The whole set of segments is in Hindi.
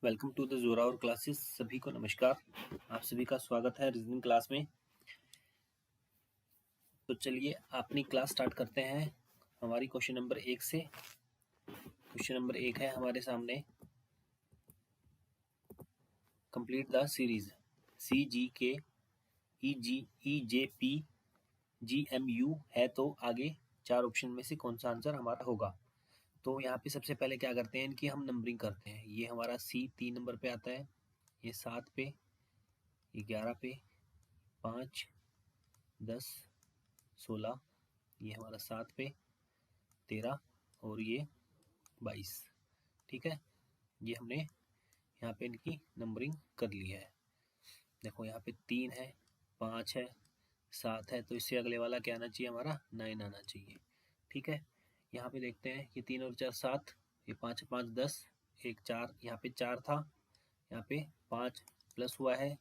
Welcome to the Zorawar classes. सभी को नमस्कार। आप सभी का स्वागत है रीजनिंग क्लास में। तो चलिए अपनी क्लास स्टार्ट करते हैं हमारी क्वेश्चन नंबर 1 से। क्वेश्चन नंबर 1 है हमारे सामने, complete the series CGK EJP GMU है, तो आगे 4 ऑप्शन में से कौन सा आंसर हमारा होगा। तो यहाँ पे सबसे पहले क्या करते हैं कि हम नंबरिंग करते हैं। ये हमारा C 3 नंबर पे आता है, ये 7 पे, ये 11 पे, 5, 10, 16, ये हमारा 7 पे, 13 और ये 22। ठीक है, ये हमने यहाँ पे इनकी नंबरिंग कर ली है। देखो यहाँ पे 3 है, 5 है, 7 है, तो इससे अगले वाला क्या आना चाहिए, हमारा 9 आना चाहिए। ठीक है, यहाँ पे देखते हैं, ये 3 और 4 7, ये 5 5 10, एक 4, यहाँ पे 4 था, यहाँ पे 5 प्लस हुआ है,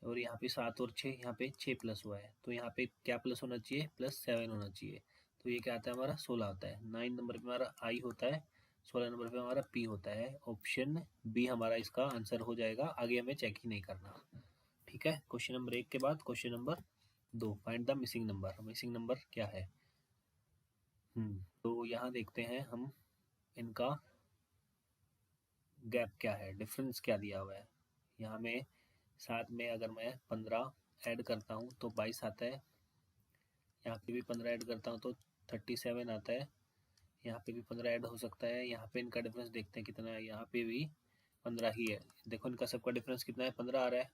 और यहाँ पे 7 और 6, यहाँ पे 6 प्लस हुआ है। तो यहाँ पे क्या प्लस होना चाहिए, +7 होना चाहिए। तो ये क्या आता है, हमारा 16 आता है। 9 नंबर पे हमारा I होता है, 16 नंबर पे हमारा P होता है। ऑप्शन बी हमारा इसका आंसर हो जाएगा, आगे हमें चेक ही नहीं करना। ठीक है, क्वेश्चन नंबर 1 के बाद question number 2, find the missing number. Missing number क्या है, तो यहाँ देखते हैं हम इनका गैप क्या है, डिफरेंस क्या दिया हुआ है। यहाँ में 7 में अगर मैं 15 ऐड करता हूँ तो 22 आता है, यहाँ पे भी 15 ऐड करता हूँ तो 37 आता है, यहाँ पे भी 15 ऐड हो सकता है। यहाँ पे इनका डिफरेंस देखते हैं कितना है, यहाँ पे भी 15 ही है। देखो इनका सबका डिफरेंस कितना है, 15 आ रहा है।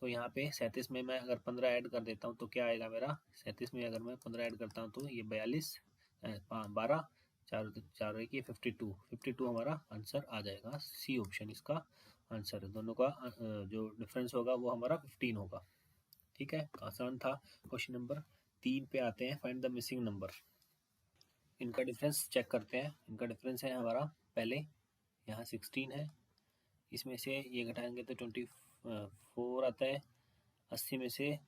तो यहाँ पे 37 में मैं अगर 15 ऐड कर देता हूँ तो क्या आएगा मेरा, 37 में अगर मैं 15 ऐड करता हूँ तो ये 42, 12, 4 4 है कि 52 हमारा आंसर आ जाएगा। सी ऑप्शन इसका आंसर है। दोनों का जो डिफरेंस होगा वो हमारा 15 होगा। ठीक है, आसान था। क्वेश्चन नंबर 3 पे आते हैं, फाइंड द मिसिंग नंबर। इनका डिफरेंस चेक करते हैं। इनका डिफरेंस है हमारा, पहले यहाँ 16 है, इसमें से ये घटाएंगे तो 24 आता है। 80 में से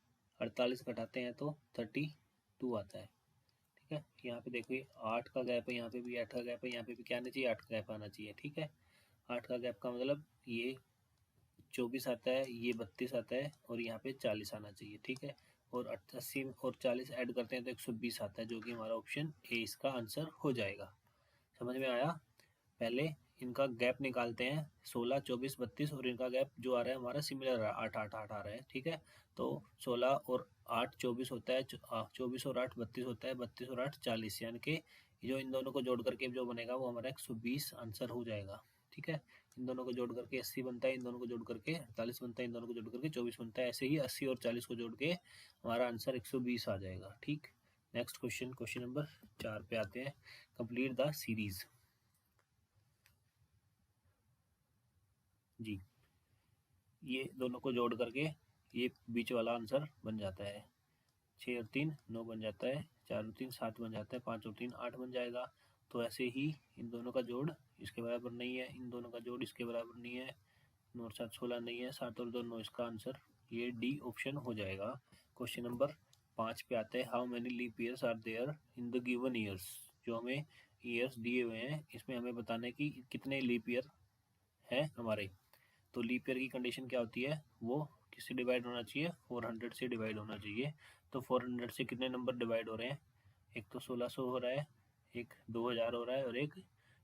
48 घटाते हैं तो 32 आता है। ठीक है, यहाँ पे देखिए 8 का गैप है, यहाँ पे भी 8 का गैप है, यहाँ पे भी क्या आना चाहिए, 8 का गैप आना चाहिए। ठीक है, 8 का गैप का मतलब ये 24 आता है, ये 32 आता है, और यहाँ पे 40 आना चाहिए। ठीक है, और 80 और 40 ऐड करते हैं तो 120 आता है, जो कि हमारा ऑप्शन ए इसका आंसर हो जाएगा। समझ में आया। पहले इनका गैप निकालते हैं, 16, 24, 32, और इनका गैप जो आ रहा है हमारा सिमिलर 8 8 8 आ रहा है। ठीक है, तो 16 और 8 24 होता है, 24 और 8 32 होता है, 32 और 8 40, यानी कि जो इन दोनों को जोड़ करके जो बनेगा वो हमारा 120 आंसर हो जाएगा। ठीक है, इन दोनों को जोड़ करके 80 बनता है, इन दोनों को जोड़ करके 48 बनता है, इन दोनों को जोड़ करके 24 बनता है। ऐसे ही 80 और 40 को जोड़ के हमारा आंसर 120 आ जाएगा। ठीक, नेक्स्ट क्वेश्चन, क्वेश्चन नंबर 4 पे आते हैं, कंप्लीट द सीरीज। जी, ये दोनों को जोड़ करके ये बीच वाला आंसर बन जाता है। 6 और 3 9 बन जाता है, 4 और 3 7 बन जाता है, 5 और 3 8 बन जाएगा। तो ऐसे ही इन दोनों का जोड़ इसके बराबर नहीं है, इन दोनों का जोड़ इसके बराबर नहीं है, 9 और 7 16 नहीं है, 7 और 2 9, इसका आंसर ये डी ऑप्शन हो जाएगा। क्वेश्चन नंबर 5 पे आते हैं, how many leap years are there in the given years. जो हमें ईयर्स दिए हुए हैं, इसमें हमें बताना है कि कितने लीप ईयर है हमारे। तो लीप ईयर की कंडीशन क्या होती है, वो किससे डिवाइड होना चाहिए, 400 से डिवाइड होना चाहिए। तो 400 से कितने नंबर डिवाइड हो रहे हैं, एक तो 1600 हो रहा है, एक 2000 हो रहा है, और एक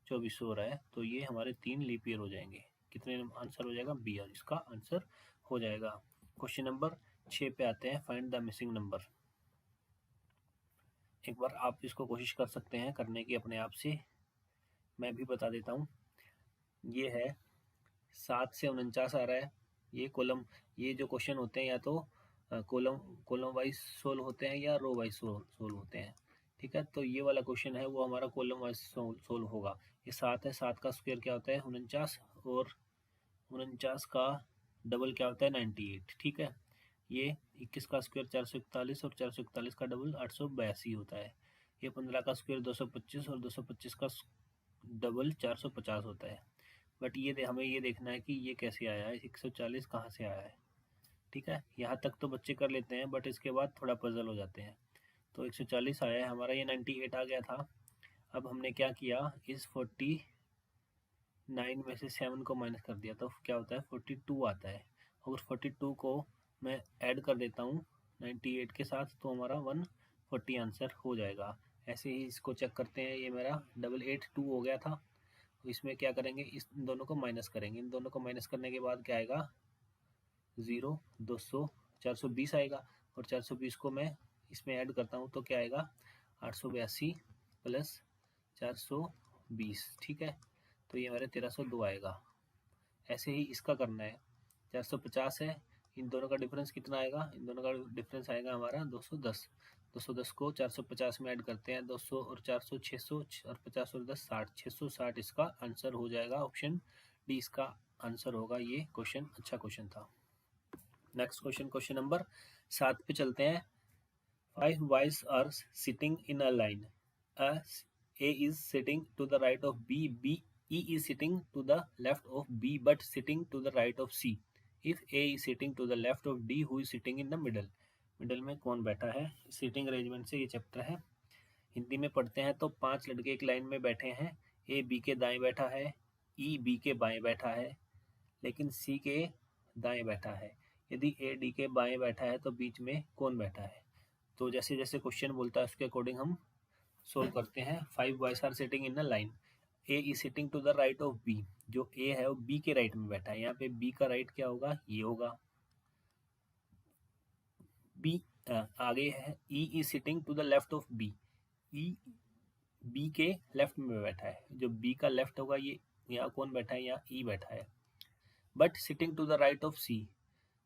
2400 हो रहा है। तो ये हमारे 3 लीप ईयर हो जाएंगे। कितने आंसर हो जाएगा, बी इसका आंसर हो जाएगा। क्वेश्चन नंबर 6 पे आते हैं, फाइंड द मिसिंग नंबर। एक बार आप इसको कोशिश कर सकते हैं करने की अपने आप से, मैं भी बता देता हूँ। ये है 7 से 49 आ रहा है। ये कॉलम, ये जो क्वेश्चन होते हैं या तो कॉलम कॉलम वाइज सोल्व होते हैं या रो वाइज सोल्व होते हैं। ठीक है, तो ये वाला क्वेश्चन है वो हमारा कॉलम वाइज सोल्व होगा। ये 7 है, 7 का स्क्वायर क्या होता है 49, और 49 का डबल क्या होता है 98। ठीक है, ये 21 का स्क्वायर 441, और 441 का डबल 882 होता है। ये 15 का स्क्वायर 225, और 225 का डबल 450 होता है। बट ये हमें ये देखना है कि ये कैसे आया है, 140 कहाँ से आया है। ठीक है, यहाँ तक तो बच्चे कर लेते हैं, बट इसके बाद थोड़ा पजल हो जाते हैं। तो 140 आया है हमारा, ये 98 आ गया था। अब हमने क्या किया, इस 49 9 में से 7 को माइनस कर दिया तो क्या होता है 42 आता है। अगर 42 को मैं ऐड कर देता हूँ 98 के साथ तो हमारा 140 आंसर हो जाएगा। ऐसे ही इसको चेक करते हैं, ये मेरा 882 हो गया था। तो इसमें क्या करेंगे, इस दोनों को माइनस करेंगे। इन दोनों को माइनस करने के बाद क्या आएगा 0, 200, 420 आएगा। और 420 को मैं इसमें ऐड करता हूँ तो क्या आएगा 882 प्लस 420, ठीक है। तो ये हमारे 1302 आएगा। ऐसे ही इसका करना है, 450 है, इन दोनों का डिफरेंस कितना आएगा, इन दोनों का डिफरेंस आएगा हमारा 210। 210 को 450 में ऐड करते हैं, 200 और 400 600 और 50 और 10 60, 660 इसका आंसर हो जाएगा। ऑप्शन डी इसका आंसर होगा। ये क्वेश्चन अच्छा क्वेश्चन था। नेक्स्ट क्वेश्चन, क्वेश्चन नंबर 7 पे चलते हैं। 5 boys are sitting in a line. A is sitting to the right of B, E is sitting to the left of B but sitting to the right of C. If A is sitting to the left of D, who is sitting in the middle? Middle में कौन बैठा है? सीटिंग अरेंजमेंट से ये चैप्टर है। हिंदी में पढ़ते हैं तो 5 लड़के एक लाइन में बैठे हैं। ए बी के दाएं बैठा है, ई बी के बाएं बैठा है, लेकिन सी के दाएं बैठा है। यदि ए डी के बाएं बैठा है तो बीच में कौन बैठा है? तो जैसे जैसे क्वेश्चन बोलता है उसके अकॉर्डिंग हम सोल्व करते हैं। 5 boys are sitting in a line. A is sitting to the right of B. जो ए है वो बी के राइट में बैठा है। यहाँ पे बी का राइट क्या होगा, ये होगा। बी आगे है, E is sitting to the left of B. E B के लेफ्ट में बैठा है। जो बी का लेफ्ट होगा ये, यहाँ कौन बैठा है, यहाँ ई बैठा है। But sitting to the right of C.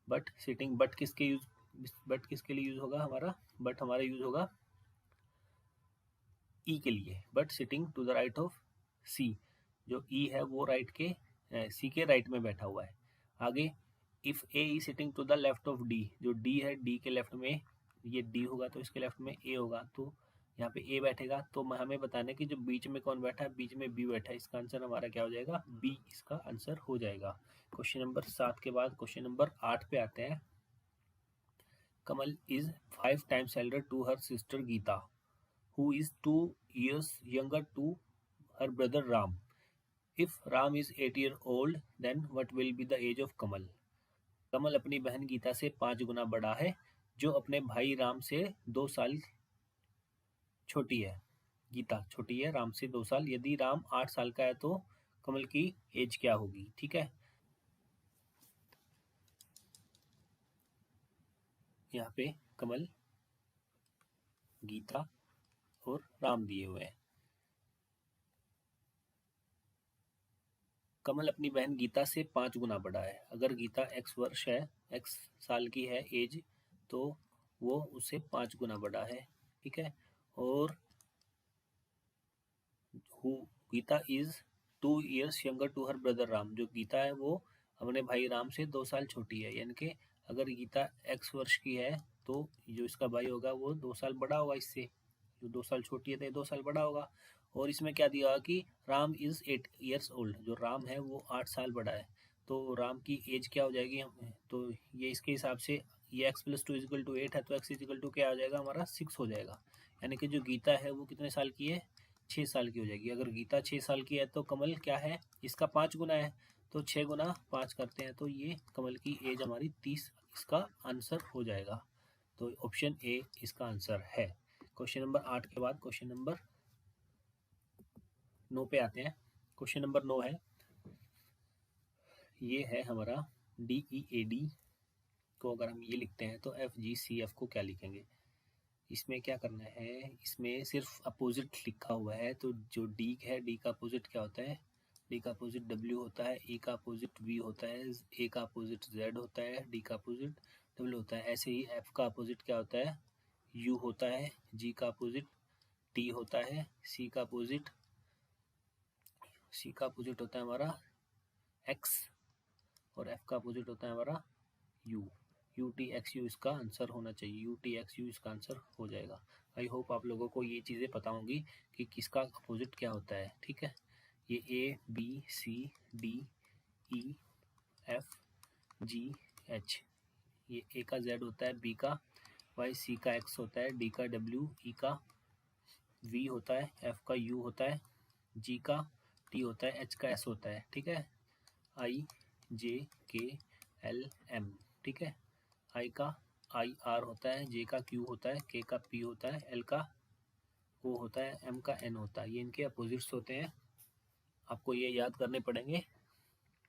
But sitting, but किसके लिए यूज होगा हमारा, बट हमारा यूज होगा ई के लिए। But sitting to the right of C. जो ई है वो राइट के सी के राइट में बैठा हुआ है। आगे if A E sitting to the left of D. जो डी है डी के लेफ्ट में, ये डी होगा तो इसके लेफ्ट में ए होगा, तो यहाँ पे ए बैठेगा। तो हमें बताना है कि जो बीच में कौन बैठा है, बीच में बी बैठा है। इसका आंसर हमारा क्या हो जाएगा, बी इसका आंसर हो जाएगा। क्वेश्चन नंबर 7 के बाद क्वेश्चन नंबर 8 पे आते हैं। कमल is 5 times elder to her sister Geeta, who is 2 years younger to her brother Ram. If Ram is 8 years old, then what will be the age of Kamal? कमल अपनी बहन गीता से 5 गुना बड़ा है, जो अपने भाई राम से 2 साल छोटी है। गीता छोटी है राम से 2 साल। यदि राम 8 साल का है तो कमल की एज क्या होगी, ठीक है। यहाँ पे कमल, गीता और राम दिए हुए हैं। कमल अपनी बहन गीता से 5 गुना बड़ा है। अगर गीता x वर्ष है, x साल की है एज, तो वो उससे 5 गुना बड़ा है, ठीक है। और Geeta is 2 years younger to her brother Ram. जो गीता है वो अपने भाई राम से 2 साल छोटी है। यानी कि अगर गीता x वर्ष की है तो जो इसका भाई होगा वो 2 साल बड़ा होगा इससे। जो 2 साल छोटी है तो 2 साल बड़ा होगा। और इसमें क्या दिया हुआ कि राम इज 8 years ओल्ड। जो राम है वो 8 साल बड़ा है, तो राम की एज क्या हो जाएगी, तो ये इसके हिसाब से ये x + 2 = 8 है, तो x = क्या हो जाएगा हमारा 6 हो जाएगा। यानी कि जो गीता है वो कितने साल की है, 6 साल की हो जाएगी। अगर गीता 6 साल की है तो कमल क्या है, इसका 5 गुना है, तो 6 गुना 5 करते हैं तो ये कमल की एज हमारी 30 इसका आंसर हो जाएगा। तो ऑप्शन ए इसका आंसर है। क्वेश्चन नंबर 8 के बाद क्वेश्चन नंबर 9 पे आते हैं। क्वेश्चन नंबर 9 है, ये है हमारा DEAD को अगर हम ये लिखते हैं तो FGCF को क्या लिखेंगे। इसमें क्या करना है, इसमें सिर्फ अपोजिट लिखा हुआ है। तो जो डी है, डी का अपोजिट क्या होता है, डी का अपोजिट W होता है, E का अपोजिट V होता है, A का अपोजिट Z होता है, D का अपोजिट W होता है। ऐसे ही F का अपोजिट क्या होता है, U होता है, G का अपोजिट T होता है, C का अपोजिट होता है हमारा X, और F का अपोजिट होता है हमारा U। UTXU इसका आंसर होना चाहिए। UTXU इसका आंसर हो जाएगा। आई होप आप लोगों को ये चीज़ें पता होंगी कि किसका अपोजिट क्या होता है, ठीक है। ये A B C D E F G H, ये A का Z होता है, B का Y, C का X होता है, D का W, E का V होता है, F का U होता है, G का P होता है, H का S होता है, ठीक है, I J K L M, ठीक है, I का I R होता है, J का Q होता है, K का P होता है, L का O होता है, M का N होता है। ये इनके अपोजिट्स होते हैं, आपको ये याद करने पड़ेंगे।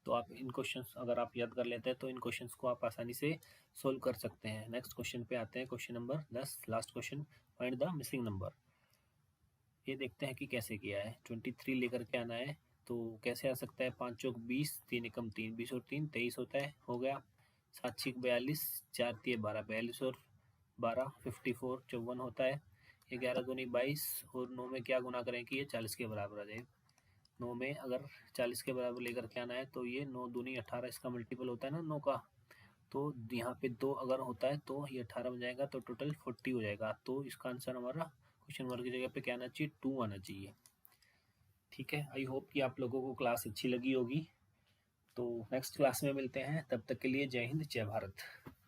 तो आप इन क्वेश्चंस अगर आप याद कर लेते हैं तो इन क्वेश्चंस को आप आसानी से सोल्व कर सकते हैं। नेक्स्ट क्वेश्चन पे आते हैं, question number 10, last question, find the missing number. ये देखते हैं कि कैसे किया है। 23 लेकर के आना है, तो कैसे आ सकता है, 5 चौक 20, 3 एकम 3, 20 और 3 23 होता है, हो गया। 7 छीक 42, 4 तिये 12, 42 और 12 54, 54 होता है। 11 दूनी 22 और 9 में क्या गुना करें कि ये 40 के बराबर आ जाए। 9 में अगर 40 के बराबर लेकर के आना है तो ये 9 दूनी 18, इसका मल्टीपल होता है ना 9 का, तो यहाँ पे 2 अगर होता है तो ये 18 बन जाएगा, तो टोटल 40 हो जाएगा। तो इसका आंसर हमारा क्वेश्चन मार्क की जगह पे क्या आना चाहिए, 2 आना चाहिए। ठीक है, आई होप कि आप लोगों को क्लास अच्छी लगी होगी। तो नेक्स्ट क्लास में मिलते हैं, तब तक के लिए जय हिंद जय भारत।